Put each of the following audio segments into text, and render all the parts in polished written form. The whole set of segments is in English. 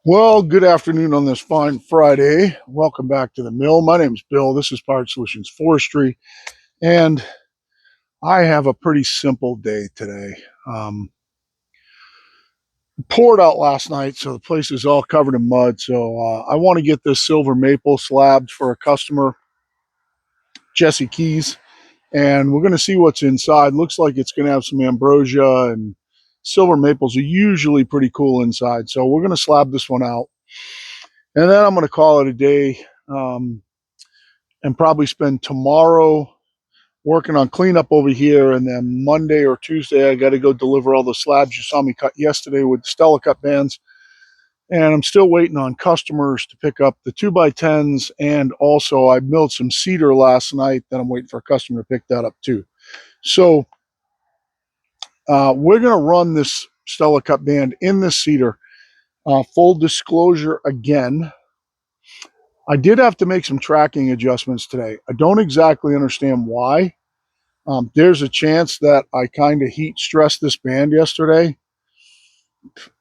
Well, good afternoon on this fine Friday. Welcome back to the mill. My name's Bill. This is Powered Solutions Forestry, and I have a pretty simple day today. Poured out last night, so the place is all covered in mud. So I want to get this silver maple slabs for a customer, Jesse Keys, and we're going to see what's inside. Looks like it's going to have some ambrosia, and silver maples are usually pretty cool inside. So we're going to slab this one out, and then I'm going to call it a day. And probably spend tomorrow working on cleanup over here, and then Monday or Tuesday I got to go deliver all the slabs you saw me cut yesterday with the Stellicut bands. And I'm still waiting on customers to pick up the 2x10s, and also I milled some cedar last night that I'm waiting for a customer to pick that up too. So we're going to run this Stellicut band in this cedar. Full disclosure again, I did have to make some tracking adjustments today. I don't exactly understand why. There's a chance that I kind of heat stressed this band yesterday,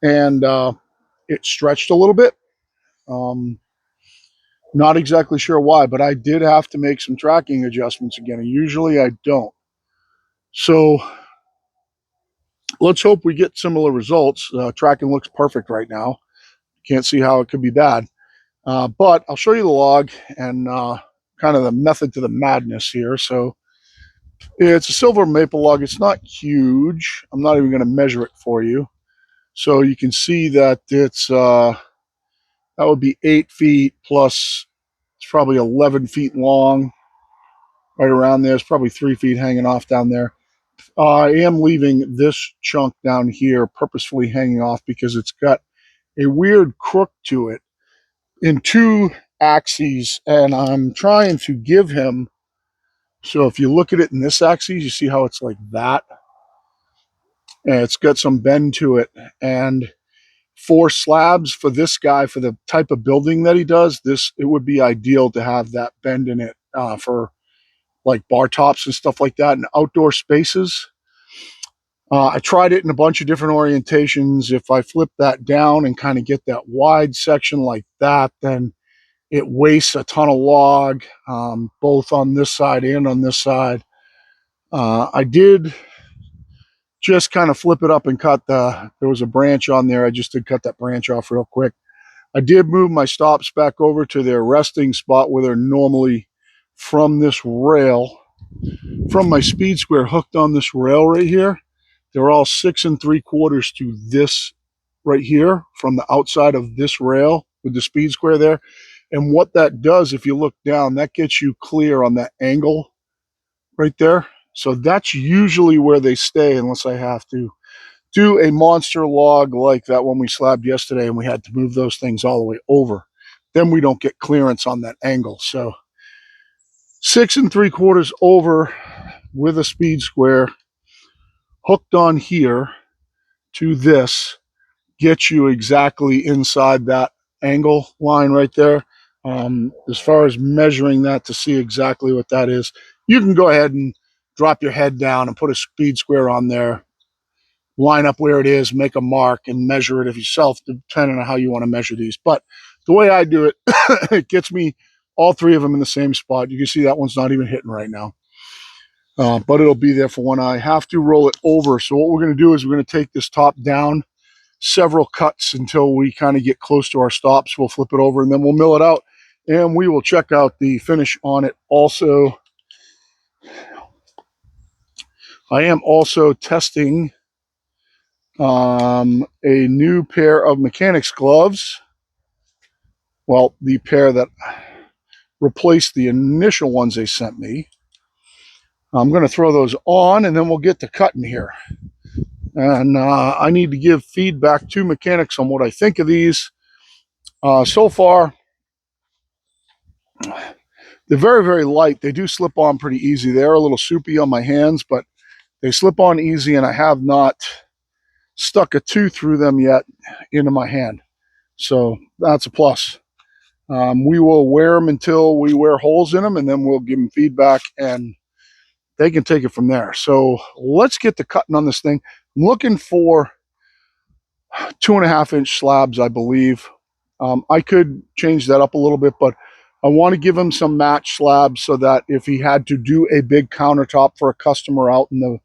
and it stretched a little bit. Um, Not exactly sure why, but I did have to make some tracking adjustments again, and usually I don't. So let's hope we get similar results. Tracking looks perfect right now. Can't see how it could be bad. But I'll show you the log and kind of the method to the madness here. So it's a silver maple log. It's not huge. I'm not even going to measure it for you. So you can see that it's that would be 8 feet plus it's probably 11 feet long, right around there. It's probably 3 feet hanging off down there. I am leaving this chunk down here purposefully hanging off because it's got a weird crook to it in two axes, and I'm trying to give him, so if you look at it in this axis, you see how it's like that, and it's got some bend to it. And for slabs, for this guy, for the type of building that he does, it would be ideal to have that bend in it for like bar tops and stuff like that in outdoor spaces. I tried it in a bunch of different orientations. If I flip that down and kind of get that wide section like that, then it wastes a ton of log, both on this side and on this side. I did just kind of flip it up and there was a branch on there. I just did cut that branch off real quick. I did move my stops back over to their resting spot where they're normally from this rail, from my speed square hooked on this rail right here. They're all 6 3/4 to this right here from the outside of this rail with the speed square there. And what that does, if you look down, that gets you clear on that angle right there. So that's usually where they stay unless I have to do a monster log like that one we slabbed yesterday and we had to move those things all the way over. Then we don't get clearance on that angle. So 6 3/4 over with a speed square hooked on here to this gets you exactly inside that angle line right there. As far as measuring that to see exactly what that is, you can go ahead and drop your head down and put a speed square on there, line up where it is, make a mark, and measure it if yourself, depending on how you want to measure these. But the way I do it, it gets me all three of them in the same spot. You can see that one's not even hitting right now. But it'll be there for when I have to roll it over. So what we're going to do is we're going to take this top down several cuts until we kind of get close to our stops. We'll flip it over and then we'll mill it out, and we will check out the finish on it. Also, I am also testing a new pair of mechanics gloves. Well, the pair that replaced the initial ones they sent me. I'm going to throw those on and then we'll get to cutting here. And I need to give feedback to mechanics on what I think of these. So far, they're very, very light. They do slip on pretty easy. They're a little soupy on my hands, but they slip on easy, and I have not stuck a tooth through them yet into my hand. So that's a plus. We will wear them until we wear holes in them, and then we'll give them feedback, and they can take it from there. So let's get to cutting on this thing. I'm looking for 2.5-inch slabs, I believe. I could change that up a little bit, but I want to give him some match slabs so that if he had to do a big countertop for a customer out in the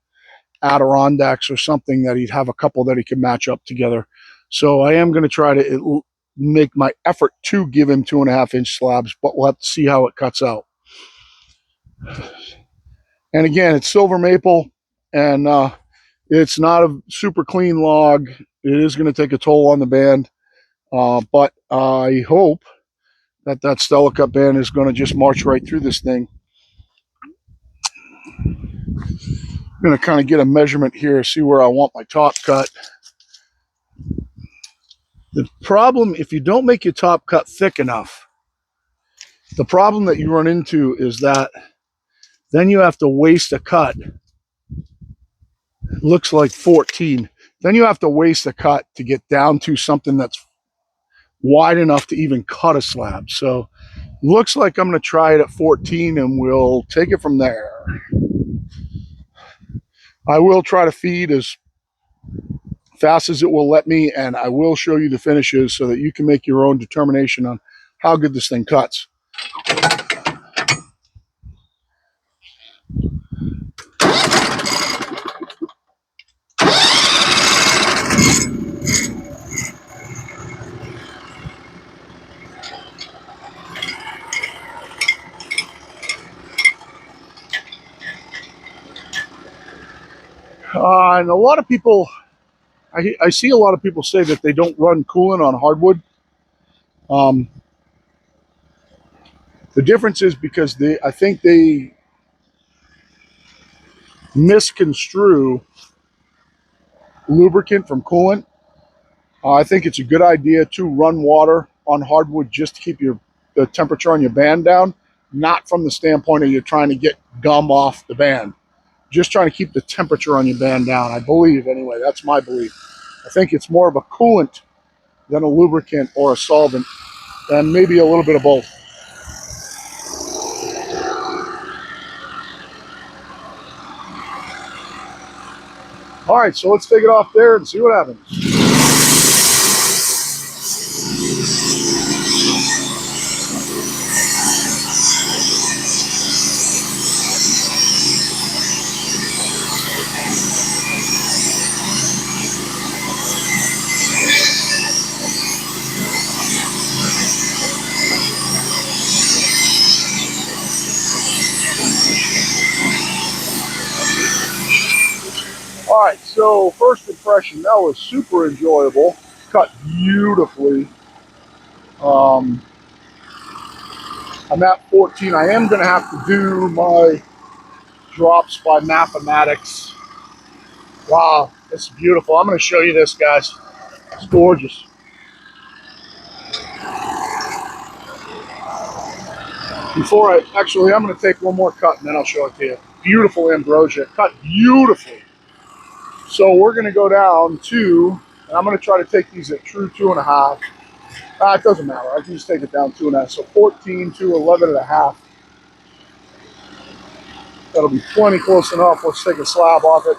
Adirondacks or something, that he'd have a couple that he could match up together. So I am going to try to make my effort to give him 2.5-inch slabs, but we'll have to see how it cuts out. And again, it's silver maple, and it's not a super clean log. It is going to take a toll on the band, but I hope that Stellicut band is going to just march right through this thing. I'm going to kind of get a measurement here, see where I want my top cut. The problem, if you don't make your top cut thick enough, the problem that you run into is that then you have to waste a cut. It looks like 14. Then you have to waste a cut to get down to something that's wide enough to even cut a slab. So looks like I'm going to try it at 14 and we'll take it from there. I will try to feed as fast as it will let me, and I will show you the finishes so that you can make your own determination on how good this thing cuts. And a lot of people, I see a lot of people say that they don't run coolant on hardwood. The difference is because I think they misconstrue lubricant from coolant. I think it's a good idea to run water on hardwood just to keep the temperature on your band down, not from the standpoint of you're trying to get gum off the band. Just trying to keep the temperature on your band down, I believe, anyway. That's my belief. I think it's more of a coolant than a lubricant or a solvent, and maybe a little bit of both. All right, so let's take it off there and see what happens. All right, so first impression, that was super enjoyable. Cut beautifully. I'm at 14. I am going to have to do my drops by mathematics. Wow, it's beautiful. I'm going to show you this, guys. It's gorgeous. I'm going to take one more cut and then I'll show it to you. Beautiful ambrosia, cut beautifully. So we're going to go down to, and I'm going to try to take these at true 2.5. It doesn't matter. I can just take it down 2.5. So 14 to 11.5. That'll be plenty close enough. Let's take a slab off it.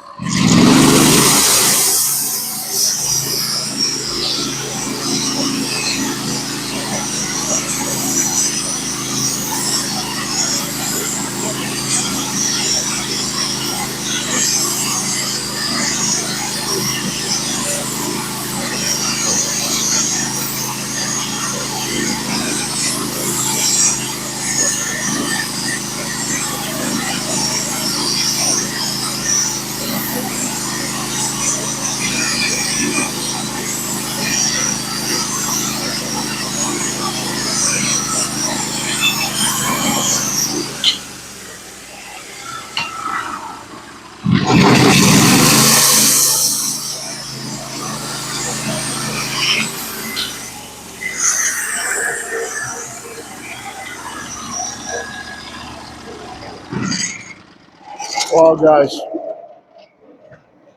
Well,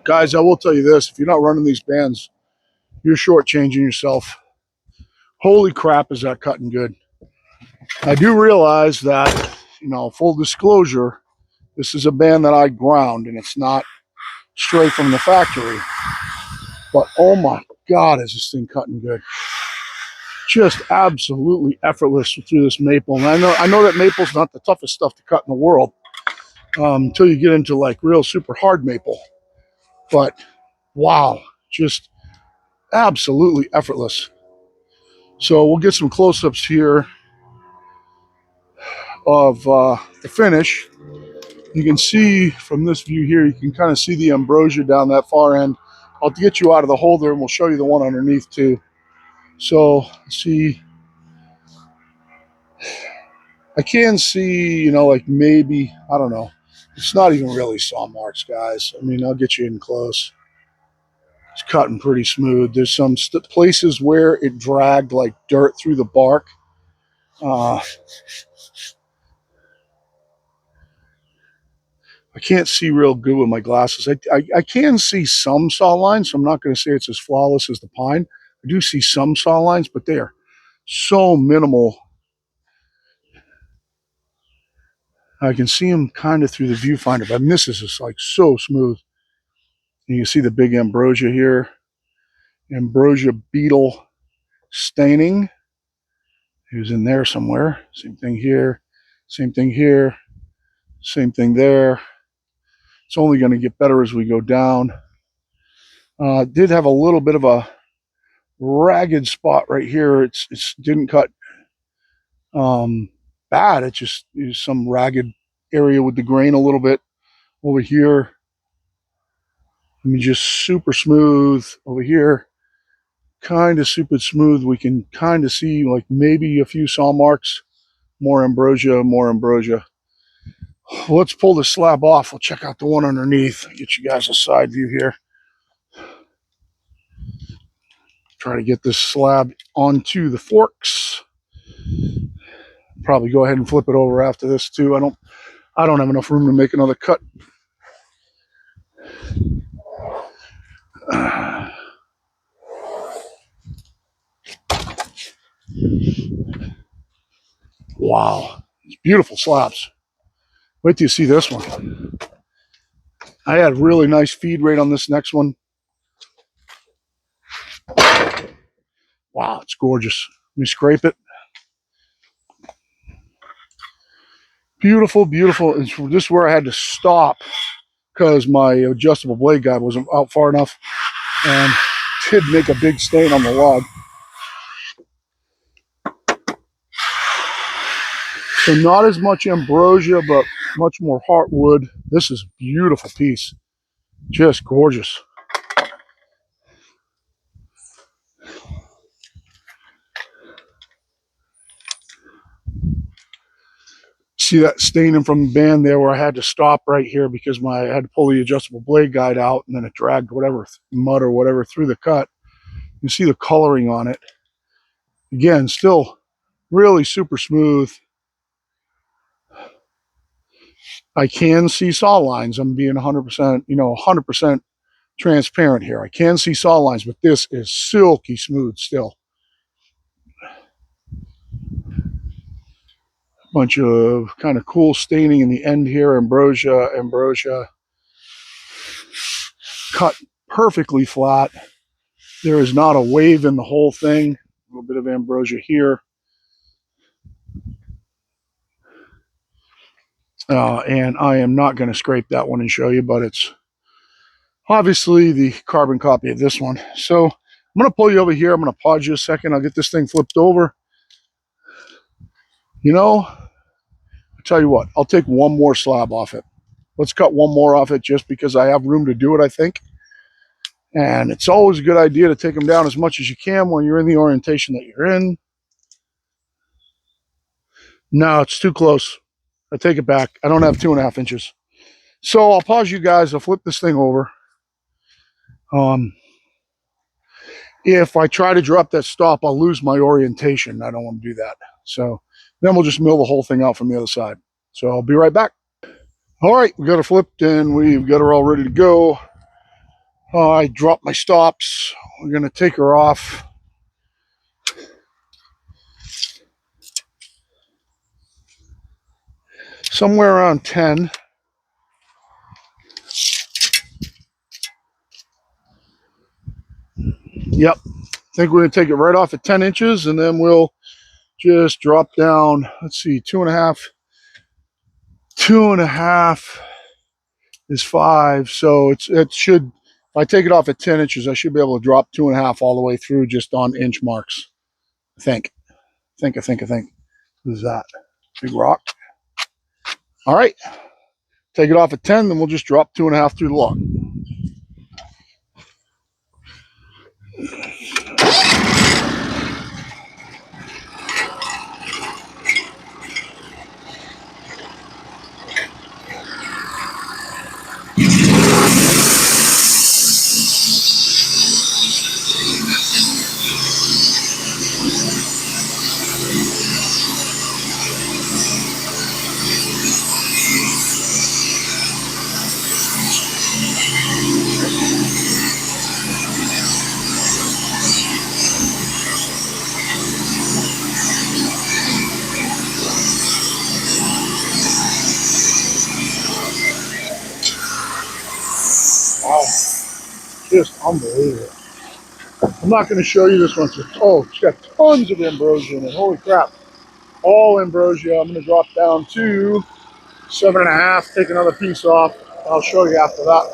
guys, I will tell you this. If you're not running these bands, you're shortchanging yourself. Holy crap, is that cutting good. I do realize that, full disclosure, this is a band that I ground, and it's not straight from the factory. But, oh my God, is this thing cutting good. Just absolutely effortless through this maple. And I know that maple's not the toughest stuff to cut in the world until you get into like real super hard maple. But wow, just absolutely effortless. So we'll get some close-ups here of the finish. You can see from this view here, you can kind of see the ambrosia down that far end. I'll get you out of the holder and we'll show you the one underneath too. So see, I can see, you know, like maybe, I don't know. It's not even really saw marks, guys. I mean, I'll get you in close. It's cutting pretty smooth. There's some places where it dragged like dirt through the bark. I can't see real good with my glasses. I can see some saw lines, so I'm not going to say it's as flawless as the pine. I do see some saw lines, but they are so minimal. I can see them kind of through the viewfinder, but this is just like so smooth. And you see the big ambrosia here. Ambrosia beetle staining. He was in there somewhere. Same thing here. Same thing here. Same thing there. It's only going to get better as we go down. Did have a little bit of a ragged spot right here. It's didn't cut bad. It just is some ragged area with the grain a little bit over here. I mean, just super smooth over here. Kind of super smooth. We can kind of see like maybe a few saw marks. More ambrosia, more ambrosia. Let's pull the slab off. We'll check out the one underneath. Get you guys a side view here. Try to get this slab onto the forks. Probably go ahead and flip it over after this too. I don't have enough room to make another cut. Wow, it's beautiful slabs. Wait till you see this one. I had really nice feed rate on this next one. Wow, it's gorgeous. Let me scrape it. Beautiful, beautiful. And this is where I had to stop because my adjustable blade guide wasn't out far enough and did make a big stain on the log. So not as much ambrosia, but much more heartwood. This is a beautiful piece. Just gorgeous. See that staining from the band there where I had to stop right here because I had to pull the adjustable blade guide out and then it dragged whatever mud or whatever through the cut. You see the coloring on it. Again, still really super smooth. I can see saw lines. I'm being 100%, 100% transparent here. I can see saw lines, but this is silky smooth still. Bunch of kind of cool staining in the end here. Ambrosia. Cut perfectly flat. There is not a wave in the whole thing. A little bit of ambrosia here. And I am not going to scrape that one and show you, but it's obviously the carbon copy of this one. So I'm going to pull you over here. I'm going to pause you a second. I'll get this thing flipped over. I'll tell you what, I'll take one more slab off it. Let's cut one more off it just because I have room to do it, I think. And it's always a good idea to take them down as much as you can when you're in the orientation that you're in. No, it's too close. I take it back. I don't have 2.5 inches. So I'll pause you guys. I'll flip this thing over. If I try to drop that stop, I'll lose my orientation. I don't want to do that. So then we'll just mill the whole thing out from the other side. So I'll be right back. All right, we got her flipped and we've got her all ready to go. I dropped my stops. We're going to take her off. Somewhere around 10. Yep, think we're going to take it right off at 10 inches, and then we'll just drop down, let's see, 2.5. 2.5 is 5. So it should, if I take it off at 10 inches, I should be able to drop 2.5 all the way through just on inch marks. I think. Who's that? Big rock. All right. Take it off at 10, then we'll just drop 2.5 through the log. Wow. Just unbelievable. I'm not going to show you this one. Oh, it's got tons of ambrosia in it. Holy crap. All ambrosia. I'm going to drop down to 7.5. Take another piece off. I'll show you after that.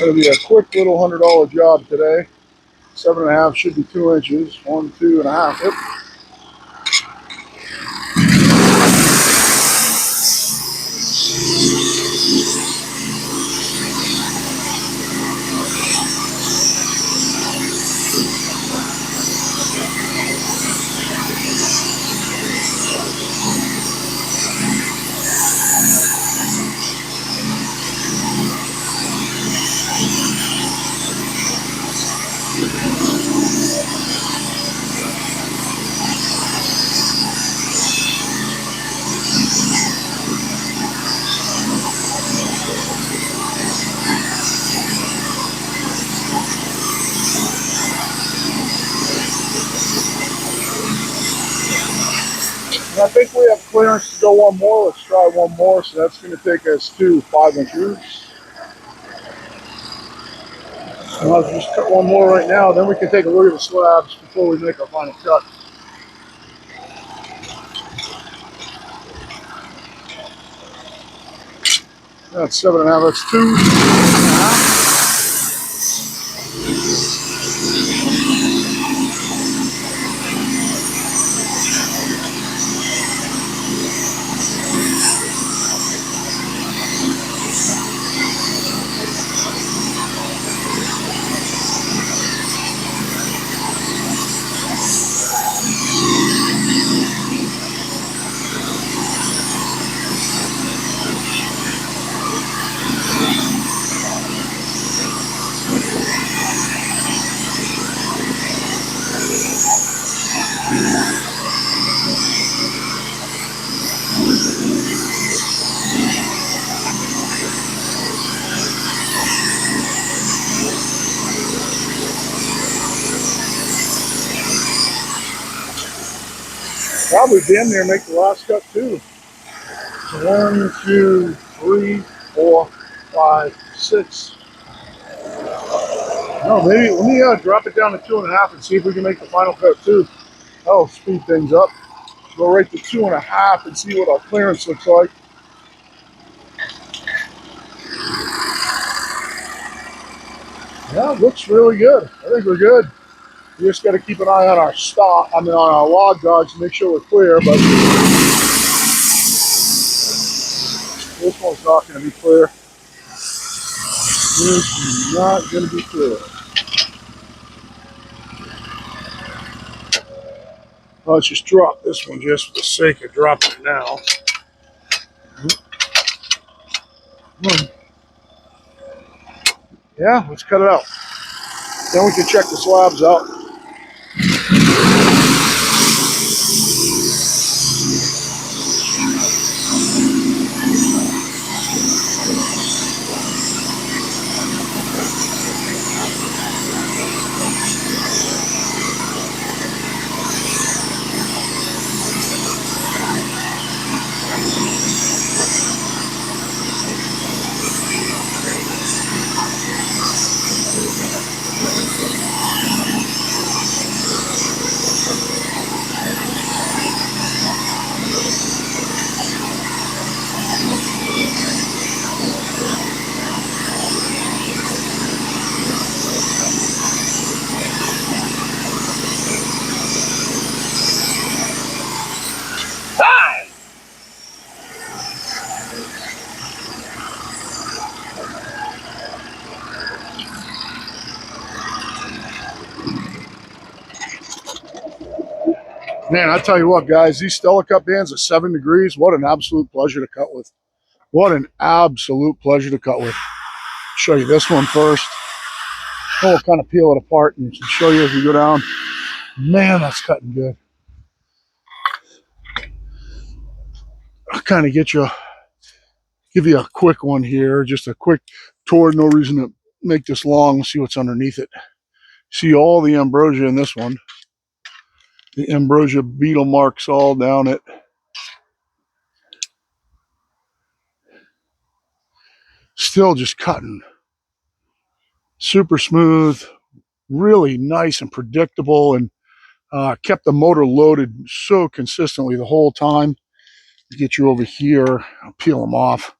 It'll be a quick little $100 job today. 7.5 should be 2 inches. 1, 2.5. Yep. And I think we have clearance to go one more. Let's try one more. So that's going to take us to 5 inches. And I'll just cut one more right now. Then we can take a look at the slabs before we make our final cut. That's 7.5. That's 2.5. Probably damn near make the last cut too. So 1, 2, 3, 4, 5, 6. No, maybe let me drop it down to 2.5 and see if we can make the final cut too. That'll speed things up. Go right to 2.5 and see what our clearance looks like. Yeah, it looks really good. I think we're good. We just got to keep an eye on our on our log dogs to make sure we're clear. But this one's not going to be clear. This is not going to be clear. Let's just drop this one just for the sake of dropping it now. Yeah, let's cut it out. Then we can check the slabs out. Man, I tell you what, guys, these Stellicut bands at 7 degrees, what an absolute pleasure to cut with. What an absolute pleasure to cut with. Show you this one first. We'll kind of peel it apart and show you as we go down. Man, that's cutting good. I'll kind of give you a quick one here, just a quick tour. No reason to make this long. Let's see what's underneath it. See all the ambrosia in this one. The ambrosia beetle marks all down it. Still just cutting. Super smooth, really nice and predictable, and kept the motor loaded so consistently the whole time. Get you over here, I'll peel them off,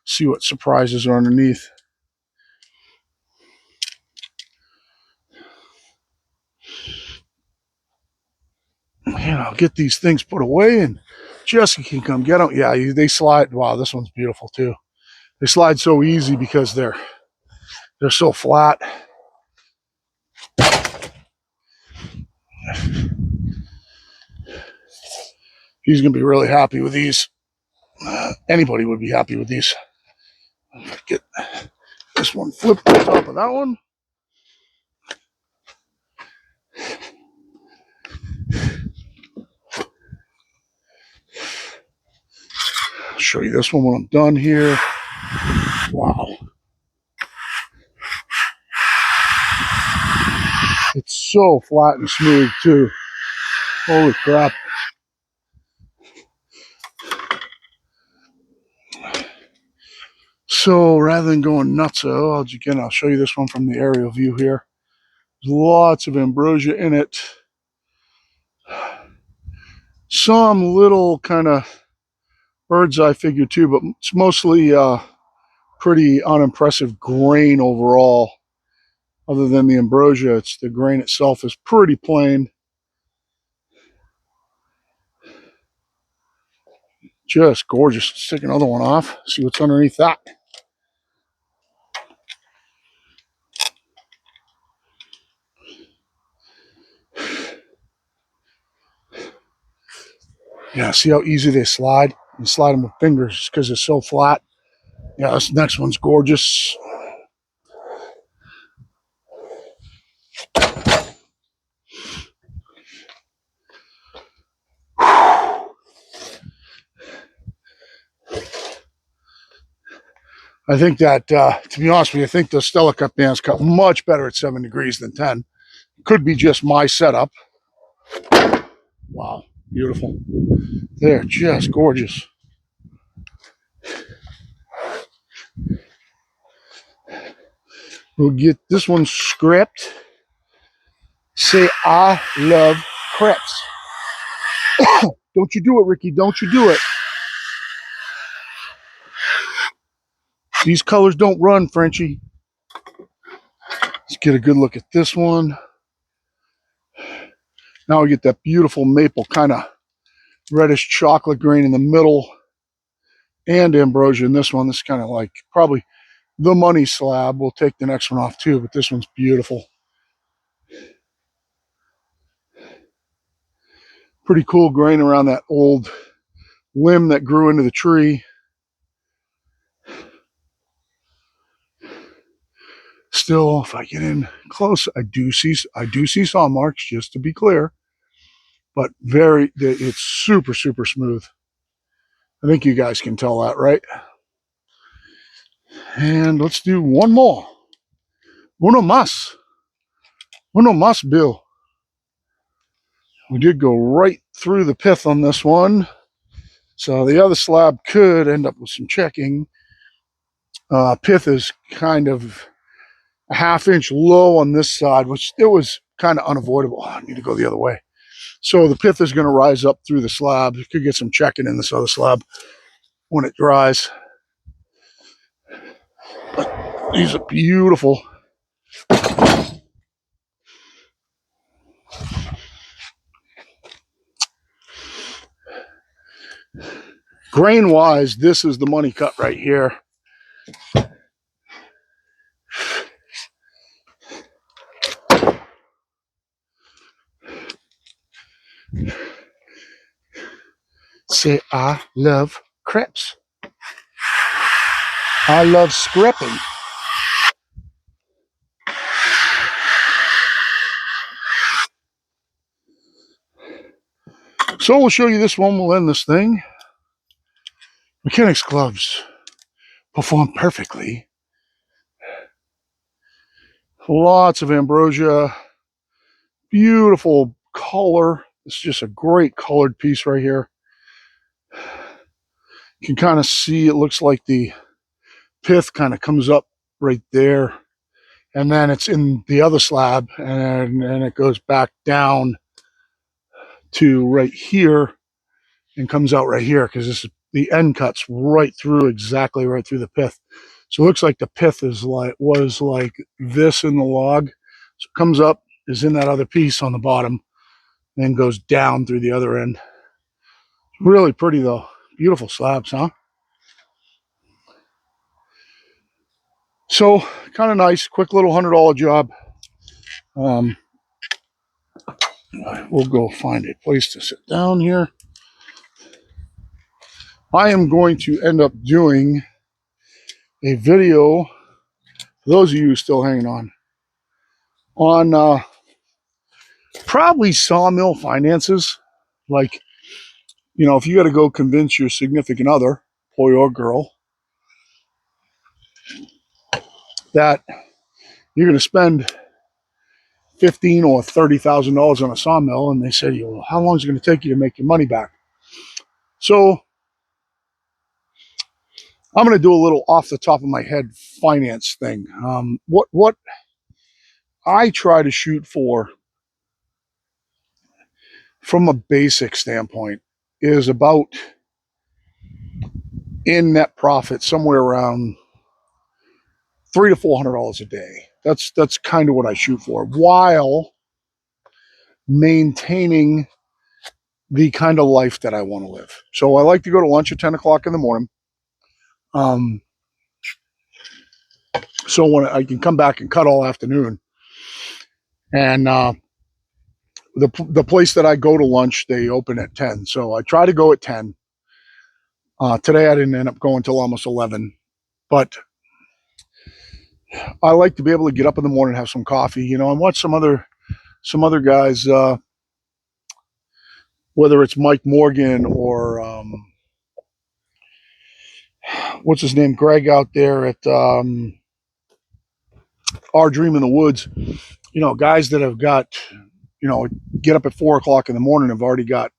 see what surprises are underneath. Man, I'll get these things put away and Jesse can come get them. Yeah, they slide. Wow, this one's beautiful too. They slide so easy because they're so flat. He's gonna be really happy with these. Anybody would be happy with these. Get this one flipped on top of that one. I'll show you this one when I'm done here. Wow. It's so flat and smooth too. Holy crap. So rather than going nutso, I'll show you this one from the aerial view here. There's lots of ambrosia in it. Some little kind of bird's eye figure too, but it's mostly pretty unimpressive grain overall. Other than the ambrosia, the grain itself is pretty plain. Just gorgeous. Stick another one off. See what's underneath that. Yeah, see how easy they slide? You slide them with fingers because it's so flat. Yeah, this next one's gorgeous. I think that, to be honest with you, I think the Stellicut bands cut much better at 7 degrees than 10. Could be just my setup. Wow, beautiful. They're just gorgeous. We'll get this one scrapped. Say, I love crepes. Don't you do it, Ricky. Don't you do it. These colors don't run, Frenchie. Let's get a good look at this one. Now we get that beautiful maple kind of reddish chocolate grain in the middle and ambrosia in this one. This is kind of like probably the money slab. We'll take the next one off too, but this one's beautiful. Pretty cool grain around that old limb that grew into the tree. Still, if I get in close, I do see saw marks, just to be clear, but it's super, super smooth. I think you guys can tell that, right? And let's do one more. Uno más, Bill. We did go right through the pith on this one. So the other slab could end up with some checking. Pith is kind of a ½ inch low on this side, which it was kind of unavoidable. I need to go the other way. So the pith is going to rise up through the slab. You could get some checking in this other slab when it dries. But these are beautiful. Grain wise, this is the money cut right here. say I love crepes. I love scrapping. So we'll show you this one. We'll end this thing. Mechanics gloves perform perfectly. Lots of ambrosia. Beautiful color. It's just a great colored piece right here. You can kind of see it looks like the pith kind of comes up right there. And then it's in the other slab, and it goes back down to right here and comes out right here, because this is the end cuts right through, exactly right through the pith. So it looks like the pith was like this in the log. So it comes up, is in that other piece on the bottom, then goes down through the other end. Really pretty though. Beautiful slabs, huh? So kind of nice, quick little $100 job. We'll go find a place to sit down here. I am going to end up doing a video, for those of you still hanging on probably sawmill finances. Like, if you got to go convince your significant other, boy or girl, that you're going to spend $15,000 or $30,000 on a sawmill, and they say, well, how long is it going to take you to make your money back? So I'm going to do a little off the top of my head finance thing. What I try to shoot for from a basic standpoint is about, in net profit, somewhere around $300 to $400 a day. That's kind of what I shoot for, while maintaining the kind of life that I want to live. So I like to go to lunch at 10 o'clock in the morning. So when I can come back and cut all afternoon. And the place that I go to lunch, they open at 10. So I try to go at 10. Today I didn't end up going till almost 11. But I like to be able to get up in the morning and have some coffee, and watch some other guys, whether it's Mike Morgan or what's his name, Greg, out there at Our Dream in the Woods. Guys that have got, get up at 4 o'clock in the morning, have already got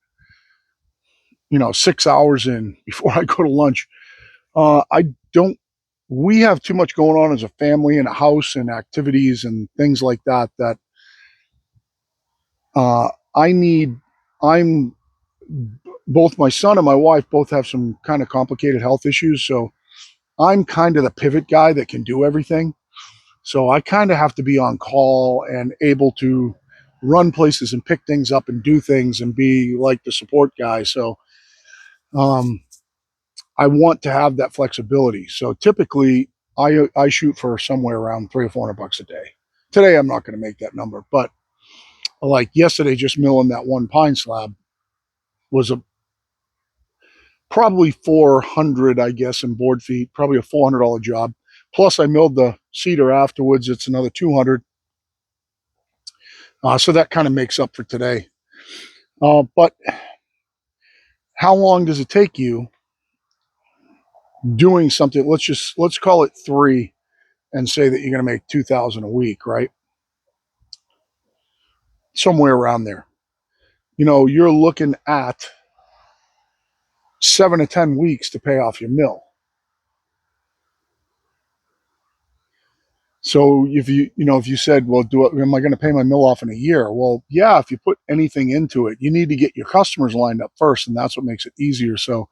6 hours in before I go to lunch. I don't. We have too much going on as a family and a house and activities and things like that. That I need. I'm both my son and my wife both have some kind of complicated health issues, so I'm kind of the pivot guy that can do everything. So I kind of have to be on call and able to run places and pick things up and do things and be like the support guy. So I want to have that flexibility. So typically I shoot for somewhere around $300 or $400 a day. Today I'm not going to make that number, but like yesterday, just milling that one pine slab was probably 400, I guess, in board feet, probably a $400 job. Plus I milled the cedar afterwards. It's another 200. So that kind of makes up for today. But how long does it take you doing something? Let's call it 3 and say that you're going to make 2,000 a week, right? Somewhere around there. You're looking at 7 to 10 weeks to pay off your mill. So if you said, well, am I going to pay my mill off in a year? Well, yeah, if you put anything into it, you need to get your customers lined up first, and that's what makes it easier. So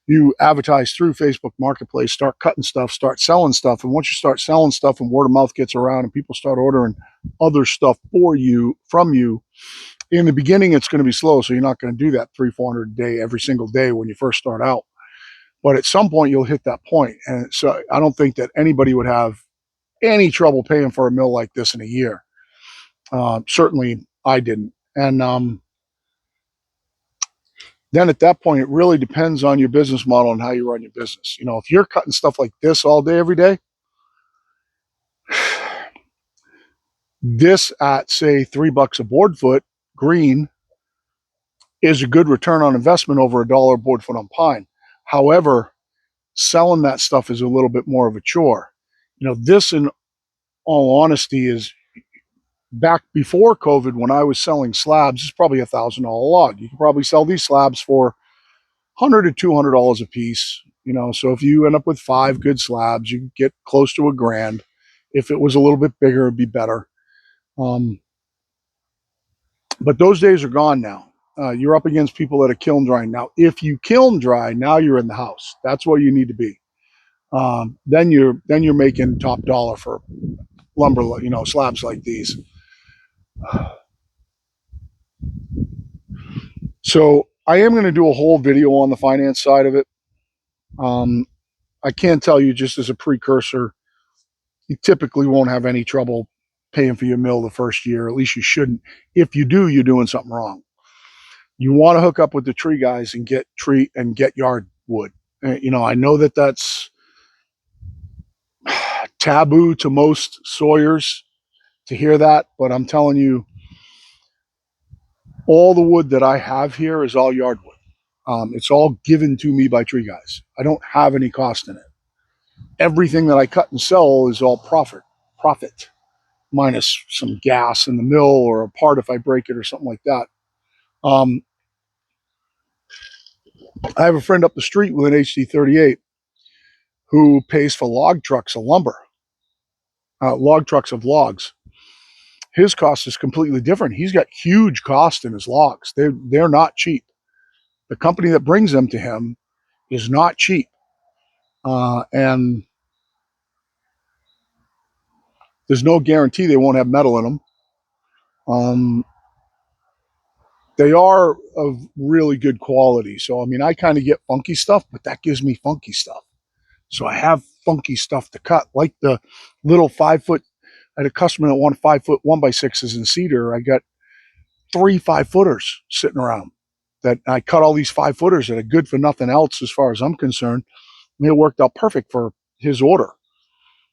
you advertise through Facebook Marketplace, start cutting stuff, start selling stuff. And once you start selling stuff and word of mouth gets around and people start ordering other stuff from you, in the beginning, it's going to be slow. So you're not going to do that 300-400 a day every single day when you first start out. But at some point, you'll hit that point. And so I don't think that anybody would have any trouble paying for a mill like this in a year. Certainly I didn't. And then at that point, it really depends on your business model and how you run your business. You know, if you're cutting stuff like this all day, every day, this at say $3 a board foot green is a good return on investment over $1 a board foot on pine. However, selling that stuff is a little bit more of a chore. You know, this in all honesty is back before COVID when I was selling slabs, it's probably $1,000 log. You can probably sell these slabs for $100 to $200 a piece. You know, so if you end up with 5 good slabs, you get close to $1,000. If it was a little bit bigger, it'd be better. But those days are gone now. You're up against people that are kiln drying. Now, if you kiln dry, now you're in the house. That's where you need to be. Then you're making top dollar for lumber, you know, slabs like these. So I am going to do a whole video on the finance side of it. I can tell you just as a precursor, you typically won't have any trouble paying for your mill the first year. At least you shouldn't. If you do, you're doing something wrong. You want to hook up with the tree guys and get yard wood. You know, I know that that's taboo to most sawyers to hear that, but I'm telling you, all the wood that I have here is all yard wood. It's all given to me by tree guys. I don't have any cost in it. Everything that I cut and sell is all profit, minus some gas in the mill or a part if I break it or something like that. I have a friend up the street with an HD38 who pays for log trucks of lumber, log trucks of logs. His cost is completely different. He's got huge cost in his logs. They're not cheap. The company that brings them to him is not cheap, and there's no guarantee they won't have metal in them. They are of really good quality. So I mean, I kind of get funky stuff, but that gives me funky stuff. So I have funky stuff to cut, like the little 5-foot. I had a customer that wanted 5-foot 1x6s in cedar. I got 3 5-footers sitting around that I cut all these 5-footers that are good for nothing else as far as I'm concerned. I mean, it worked out perfect for his order.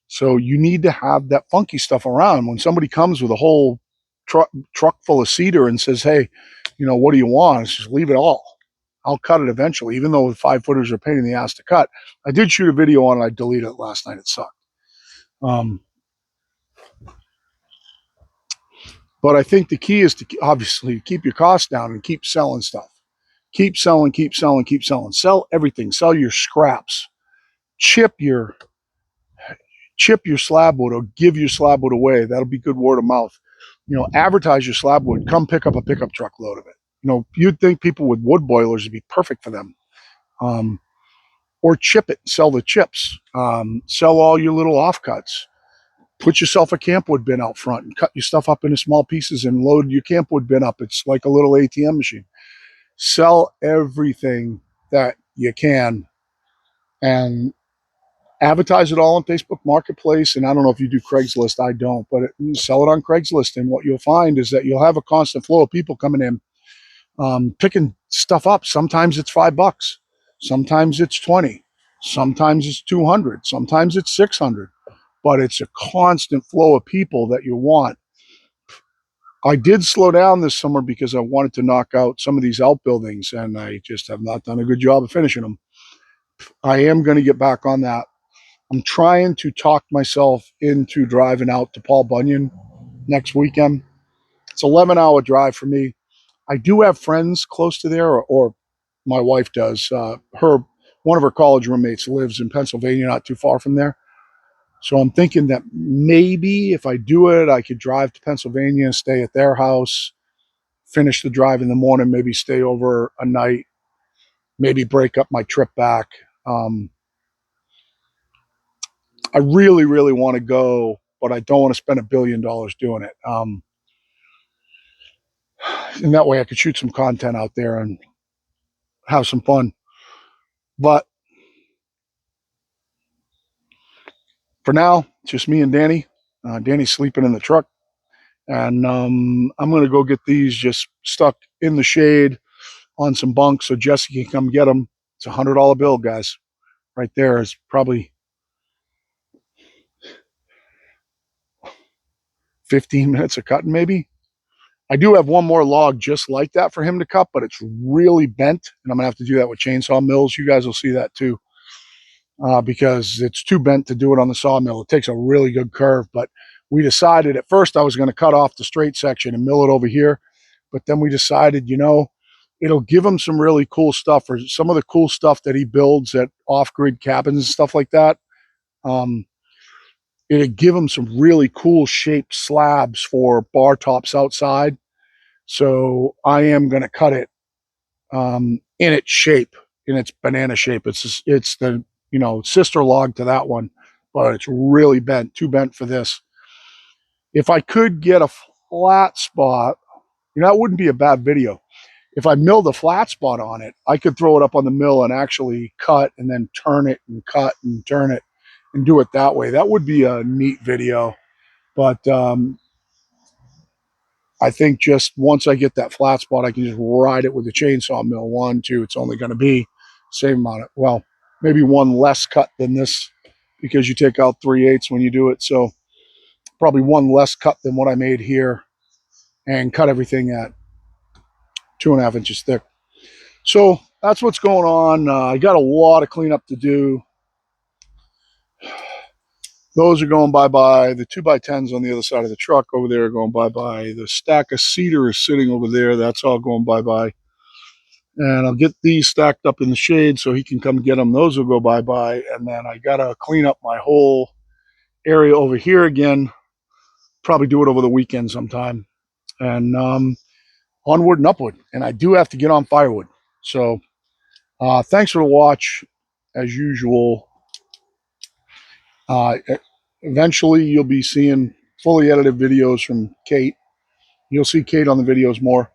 So you need to have that funky stuff around. When somebody comes with a whole truck full of cedar and says, hey, you know, what do you want? It's just leave it all. I'll cut it eventually, even though the 5-footers are a pain in the ass to cut. I did shoot a video on it. I deleted it last night. It sucked. But I think the key is to obviously keep your costs down and keep selling stuff. Keep selling, keep selling, keep selling. Sell everything. Sell your scraps. Chip your slab wood or give your slab wood away. That'll be good word of mouth. You know, advertise your slab wood. Come pick up a pickup truck load of it. You know, you'd think people with wood boilers would be perfect for them. Or chip it, sell the chips. Sell all your little offcuts. Put yourself a campwood bin out front and cut your stuff up into small pieces and load your campwood bin up. It's like a little ATM machine. Sell everything that you can and advertise it all on Facebook Marketplace. And I don't know if you do Craigslist. I don't, but sell it on Craigslist. And what you'll find is that you'll have a constant flow of people coming in, picking stuff up. Sometimes it's $5. Sometimes it's 20. Sometimes it's 200. Sometimes it's 600. But it's a constant flow of people that you want. I did slow down this summer because I wanted to knock out some of these outbuildings, and I just have not done a good job of finishing them. I am going to get back on that. I'm trying to talk myself into driving out to Paul Bunyan next weekend. It's an 11-hour drive for me. I do have friends close to there, or my wife does. One of her college roommates lives in Pennsylvania, not too far from there. So I'm thinking that maybe if I do it, I could drive to Pennsylvania, stay at their house, finish the drive in the morning, maybe stay over a night, maybe break up my trip back. I really, really want to go, but I don't want to spend $1 billion doing it. And that way I could shoot some content out there and have some fun. But for now, just me and Danny. Danny's sleeping in the truck. And I'm going to go get these just stuck in the shade. on some bunks so Jesse can come get them. It's a $100 bill, guys. Right there is probably 15 minutes of cutting, maybe. I do have one more log just like that for him to cut, but it's really bent, and I'm gonna have to do that with chainsaw mills. You guys will see that too, because it's too bent to do it on the sawmill. It takes a really good curve, but we decided at first I was going to cut off the straight section and mill it over here, but then we decided, it'll give him some really cool stuff, or some of the cool stuff that he builds at off-grid cabins and stuff like that. It'll give him some really cool shaped slabs for bar tops outside. So I am going to cut it in its shape, in its banana shape. It's the sister log to that one, but it's really bent, too bent for this. If I could get a flat spot, that wouldn't be a bad video. If I milled a flat spot on it, I could throw it up on the mill and actually cut and then turn it and cut and turn it and do it that way. That would be a neat video. But I think just once I get that flat spot, I can just ride it with the chainsaw mill. 1, 2, it's only going to be same amount of, well, maybe one less cut than this, because you take out 3/8 when you do it. So probably one less cut than what I made here, and cut everything at 2.5 inches thick. So that's what's going on. I got a lot of cleanup to do. Those are going bye-bye. The 2x10s on the other side of the truck over there are going bye-bye. The stack of cedar is sitting over there. That's all going bye-bye. And I'll get these stacked up in the shade so he can come get them. Those will go bye-bye. And then I got to clean up my whole area over here again. Probably do it over the weekend sometime. And onward and upward. And I do have to get on firewood. So thanks for the watch, as usual. Eventually, you'll be seeing fully edited videos from Kate. You'll see Kate on the videos more.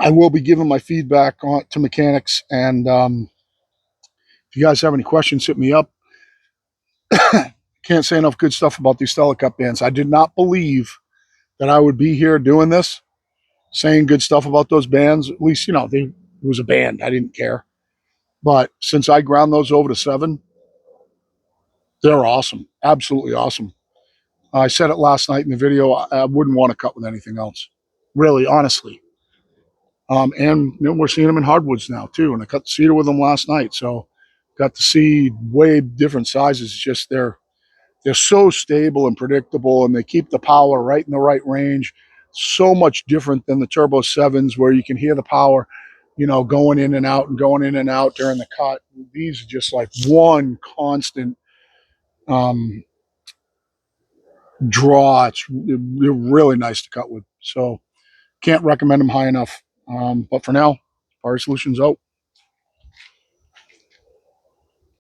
I will be giving my feedback to mechanics, and if you guys have any questions, hit me up. Can't say enough good stuff about these Stellicut bands. I did not believe that I would be here doing this, saying good stuff about those bands. At least, it was a band. I didn't care. But since I ground those over to 7, they're awesome. Absolutely awesome. I said it last night in the video. I wouldn't want to cut with anything else. Really, honestly. And we're seeing them in hardwoods now too. And I cut the cedar with them last night, so got to see way different sizes. It's just they're so stable and predictable, and they keep the power right in the right range. So much different than the Turbo 7s, where you can hear the power, going in and out and going in and out during the cut. These are just like one constant draw. They're really nice to cut with. So can't recommend them high enough. But for now, Fire Solutions out.